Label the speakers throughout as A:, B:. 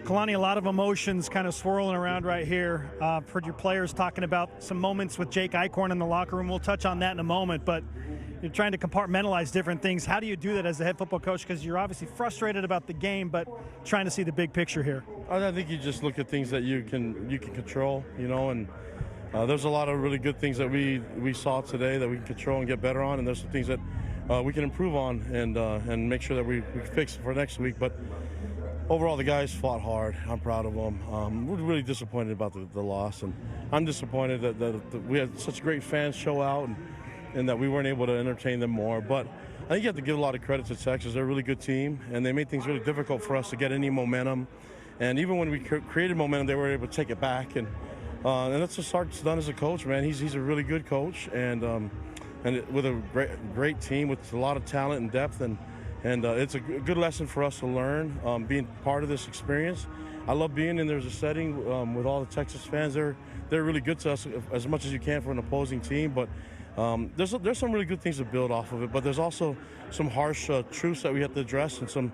A: Kalani, a lot of emotions kind of swirling around right here. Heard your players talking about some moments with Jake Eichhorn in the locker room. We'll touch on that in a moment, but you're trying to compartmentalize different things. How do you do that as the head football coach? Because you're obviously frustrated about the game, but trying to see the big picture here.
B: I think you just look at things that you can control, and there's a lot of really good things that we saw today that we can control and get better on, and there's some things that we can improve on and make sure that we fix it for next week. But overall, the guys fought hard. I'm proud of them. We're really disappointed about the loss, and I'm disappointed that we had such great fans show out and that we weren't able to entertain them more. But I think you have to give a lot of credit to Texas. They're a really good team, and they made things really difficult for us to get any momentum. And even when we created momentum, they were able to take it back. And that's what Sark's done as a coach, man. He's a really good coach, and with a great team with a lot of talent and depth, and it's a good lesson for us to learn, being part of this experience. I love being in there's a setting with all the Texas fans. They're really good to us as much as you can for an opposing team, but there's some really good things to build off of it. But there's also some harsh truths that we have to address, and some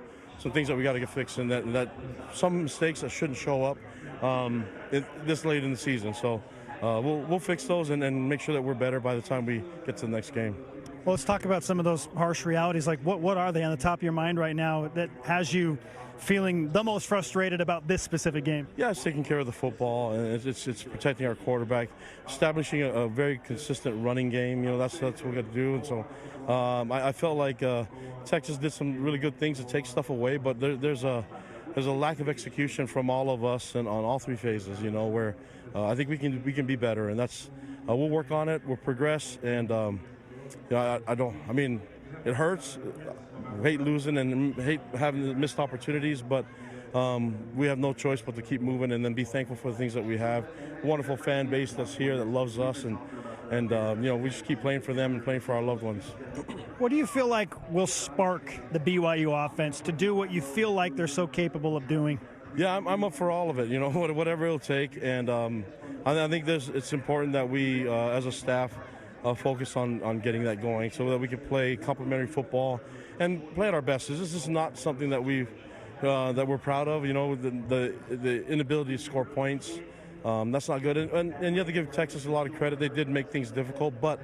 B: things that we got to get fixed, and that some mistakes that shouldn't show up this late in the season. So we'll fix those and make sure that we're better by the time we get to the next game.
A: Well, let's talk about some of those harsh realities. Like, what are they on the top of your mind right now that has you feeling the most frustrated about this specific game?
B: Yeah, it's taking care of the football, and it's protecting our quarterback, establishing a very consistent running game. That's what we got to do. And so I felt like Texas did some really good things to take stuff away, but there's a lack of execution from all of us and on all three phases. Where I think we can be better, and that's we'll work on it. We'll progress, and it hurts. I hate losing and hate having missed opportunities, but we have no choice but to keep moving and then be thankful for the things that we have. Wonderful fan base that's here that loves us, and we just keep playing for them and playing for our loved ones.
A: What do you feel like will spark the BYU offense to do what you feel like they're so capable of doing?
B: Yeah, I'm up for all of it, whatever it'll take. And I think it's important that we, as a staff, focus on getting that going so that we can play complementary football and play at our best. This is not something that that we're proud of. The inability to score points, that's not good. And you have to give Texas a lot of credit. They did make things difficult, but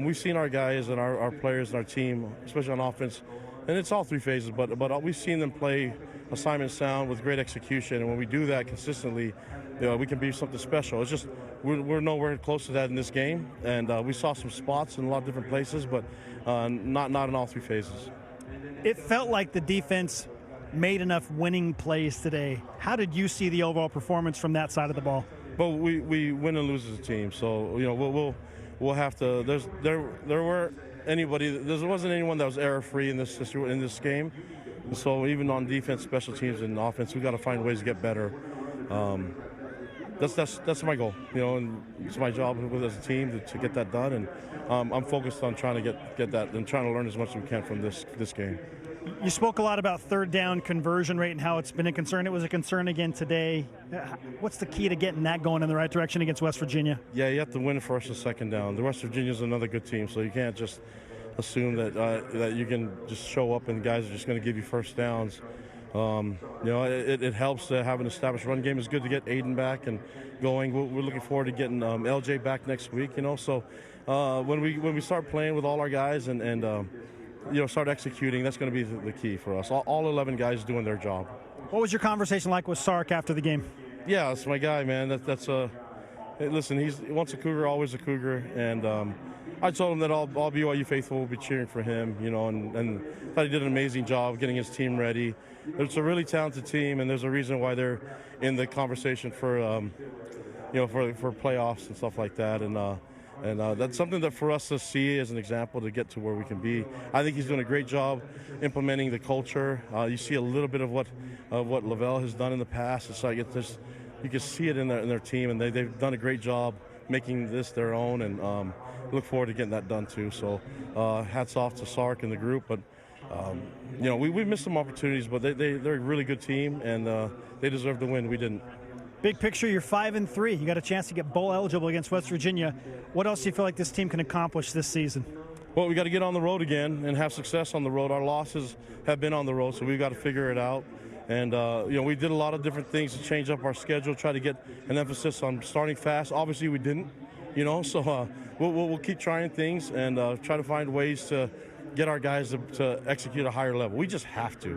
B: we've seen our guys and our players and our team, especially on offense, and it's all three phases, but we've seen them play assignment sound with great execution, and when we do that consistently, we can be something special. It's just we're nowhere close to that in this game, and we saw some spots in a lot of different places, but not in all three phases.
A: It felt like the defense made enough winning plays today. How did you see the overall performance from that side of the ball?
B: Well, we win and lose as a team, so we'll have to. There wasn't anyone that was error-free in this game. So even on defense, special teams, and offense, we got to find ways to get better. That's my goal, and it's my job as a team to get that done. And I'm focused on trying to get that and trying to learn as much as we can from this game.
A: You spoke a lot about third down conversion rate and how it's been a concern. It was a concern again today. What's the key to getting that going in the right direction against West Virginia?
B: Yeah, you have to win first and second down. The West Virginia's another good team, so you can't just assume that you can just show up and guys are just going to give you first downs. It helps to have an established run game. It's good to get Aiden back and going. We're looking forward to getting LJ back next week. So when we start playing with all our guys and start executing, that's going to be the key for us. All 11 guys doing their job.
A: What was your conversation like with Sark after the game?
B: Yeah, that's my guy, man. Listen, he's once a Cougar, always a Cougar, and I told him that all BYU faithful will be cheering for him, and thought he did an amazing job getting his team ready. It's a really talented team, and there's a reason why they're in the conversation for playoffs and stuff like that. And that's something that for us to see as an example to get to where we can be. I think he's doing a great job implementing the culture. You see a little bit of what Lavelle has done in the past. It's like you can see it in their team, and they've done a great job making this their own, and look forward to getting that done too. So hats off to Sark and the group. But we missed some opportunities, but they're a really good team, and they deserve to win. We didn't.
A: Big picture, you're 5-3. You got a chance to get bowl eligible against West Virginia. What else do you feel like this team can accomplish this season?
B: Well, we got to get on the road again and have success on the road. Our losses have been on the road, so we've got to figure it out. And we did a lot of different things to change up our schedule, try to get an emphasis on starting fast. Obviously, we didn't, so we'll keep trying things and try to find ways to get our guys to execute at a higher level. We just have to,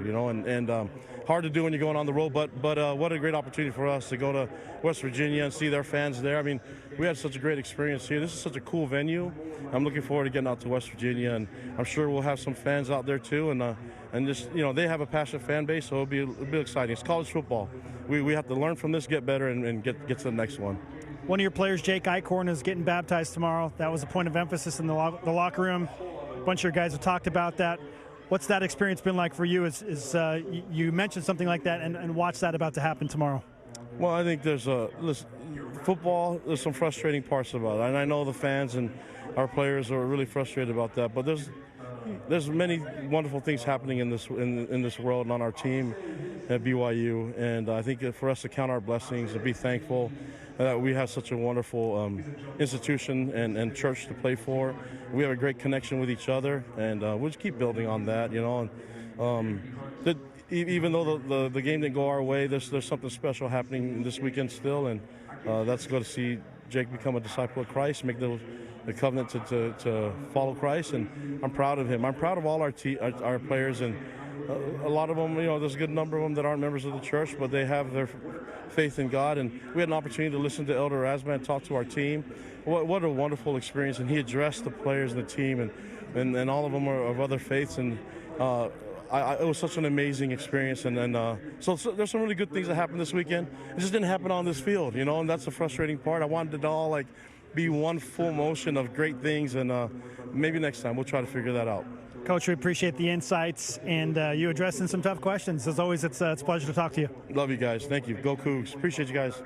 B: and hard to do when you're going on the road, but what a great opportunity for us to go to West Virginia and see their fans there. I mean, we had such a great experience here. This is such a cool venue. I'm looking forward to getting out to West Virginia, and I'm sure we'll have some fans out there too, and just, they have a passionate fan base, so it'll be exciting. It's college football. We have to learn from this, get better, and get to the next one.
A: One of your players, Jake Eichhorn, is getting baptized tomorrow. That was a point of emphasis in the locker room. A bunch of your guys have talked about that. What's that experience been like for you as you mentioned something like that and watch that about to happen tomorrow?
B: Well, I think football, there's some frustrating parts about it. And I know the fans and our players are really frustrated about that. But there's many wonderful things happening in this world and on our team at BYU. And I think for us to count our blessings and be thankful that we have such a wonderful institution and church to play for. We have a great connection with each other, and we'll just keep building on that, even though the game didn't go our way, there's something special happening this weekend still, and that's going to see Jake become a disciple of Christ, make the covenant to follow Christ, and I'm proud of him. I'm proud of all our players, and a lot of them, there's a good number of them that aren't members of the church, but they have their faith in God, and we had an opportunity to listen to Elder Razman talk to our team. What a wonderful experience, and he addressed the players and the team, and all of them are of other faiths, and it was such an amazing experience, and so there's some really good things that happened this weekend. It just didn't happen on this field, and that's the frustrating part. I wanted it to all be one full motion of great things, and maybe next time we'll try to figure that out.
A: Coach, we appreciate the insights and you addressing some tough questions. As always, it's a pleasure to talk to you.
B: Love you guys. Thank you. Go Cougs. Appreciate you guys.